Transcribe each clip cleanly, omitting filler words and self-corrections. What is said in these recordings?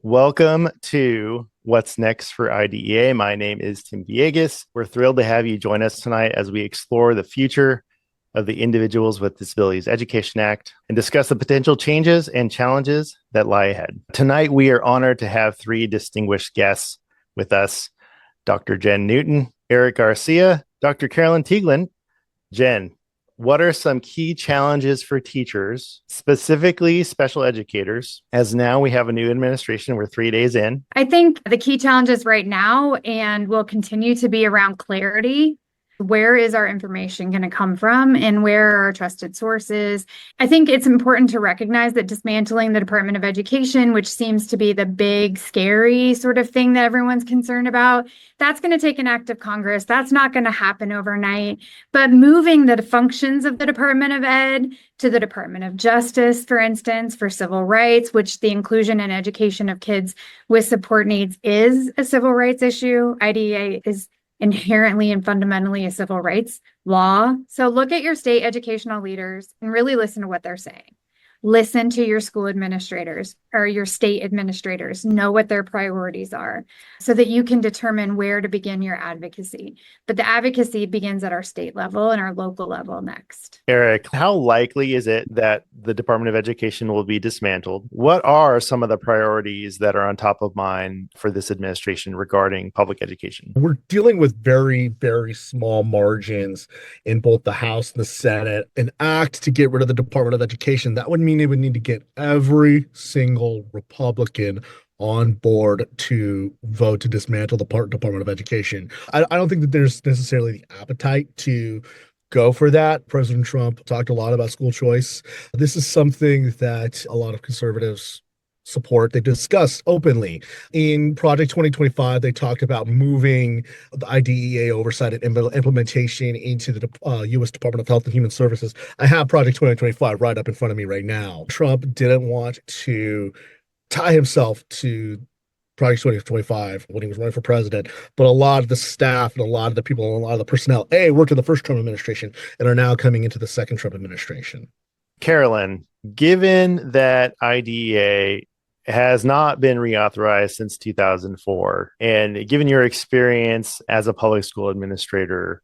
Welcome to What's Next for IDEA. My name is Tim Villegas. We're thrilled to have you join us tonight as we explore the future of the Individuals with Disabilities Education Act and discuss the potential changes and challenges that lie ahead. Tonight, we are honored to have three distinguished guests with us, Dr. Jen Newton, Eric Garcia, Dr. Carolyn Teigland. Jen, what are some key challenges for teachers, specifically special educators, as now we have a new administration, we're 3 days in? I think the key challenges right now and will continue to be around clarity. Where is our information going to come from and where are our trusted sources? I think it's important to recognize that dismantling the Department of Education, which seems to be the big, scary sort of thing that everyone's concerned about, that's going to take an act of Congress. That's not going to happen overnight. But moving the functions of the Department of Ed to the Department of Justice, for instance, for civil rights, which the inclusion and education of kids with support needs is a civil rights issue. IDEA is inherently and fundamentally a civil rights law. So look at your state educational leaders and really listen to what they're saying. Listen to your school administrators or your state administrators, know what their priorities are so that you can determine where to begin your advocacy. But the advocacy begins at our state level and our local level next. Eric, how likely is it that the Department of Education will be dismantled? What are some of the priorities that are on top of mind for this administration regarding public education? We're dealing with very, very small margins in both the House and the Senate. An act to get rid of the Department of Education, that would mean it would need to get every single Republican on board to vote to dismantle the Department of Education. I don't think that there's necessarily the appetite to go for that. President Trump talked a lot about school choice. This is something that a lot of conservatives support. They discussed openly. In Project 2025, they talked about moving the IDEA oversight and implementation into the U.S. Department of Health and Human Services. I have Project 2025 right up in front of me right now. Trump didn't want to tie himself to Project 2025 when he was running for president, but a lot of the staff and a lot of the people and a lot of the personnel, worked in the first Trump administration and are now coming into the second Trump administration. Carolyn, given that IDEA has not been reauthorized since 2004. And given your experience as a public school administrator,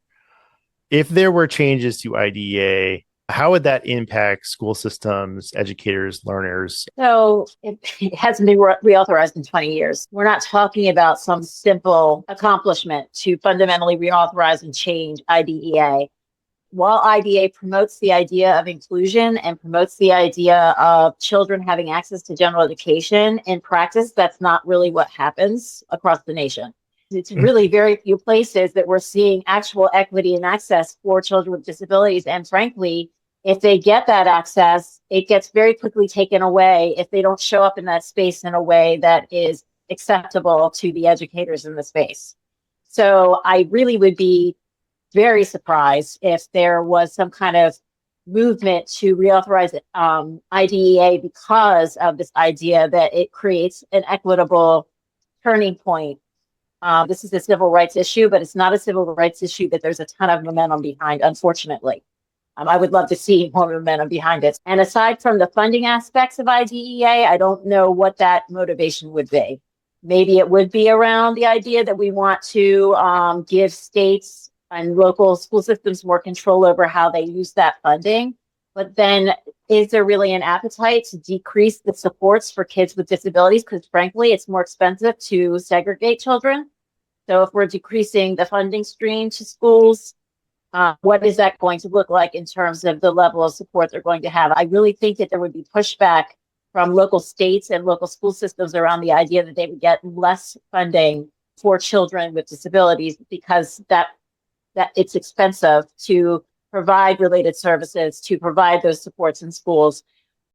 if there were changes to IDEA, how would that impact school systems, educators, learners? So it hasn't been reauthorized in 20 years. We're not talking about some simple accomplishment to fundamentally reauthorize and change IDEA. While IDEA promotes the idea of inclusion and promotes the idea of children having access to general education, in practice, that's not really what happens across the nation. It's really very few places that we're seeing actual equity and access for children with disabilities. And frankly, if they get that access, it gets very quickly taken away if they don't show up in that space in a way that is acceptable to the educators in the space. So I really would be very surprised if there was some kind of movement to reauthorize IDEA because of this idea that it creates an equitable turning point. This is a civil rights issue, but it's not a civil rights issue that there's a ton of momentum behind, unfortunately. I would love to see more momentum behind it. And aside from the funding aspects of IDEA, I don't know what that motivation would be. Maybe it would be around the idea that we want to give states and local school systems more control over how they use that funding. But then is there really an appetite to decrease the supports for kids with disabilities? Because frankly, it's more expensive to segregate children. So if we're decreasing the funding stream to schools, what is that going to look like in terms of the level of support they're going to have? I really think that there would be pushback from local states and local school systems around the idea that they would get less funding for children with disabilities because that it's expensive to provide related services, to provide those supports in schools.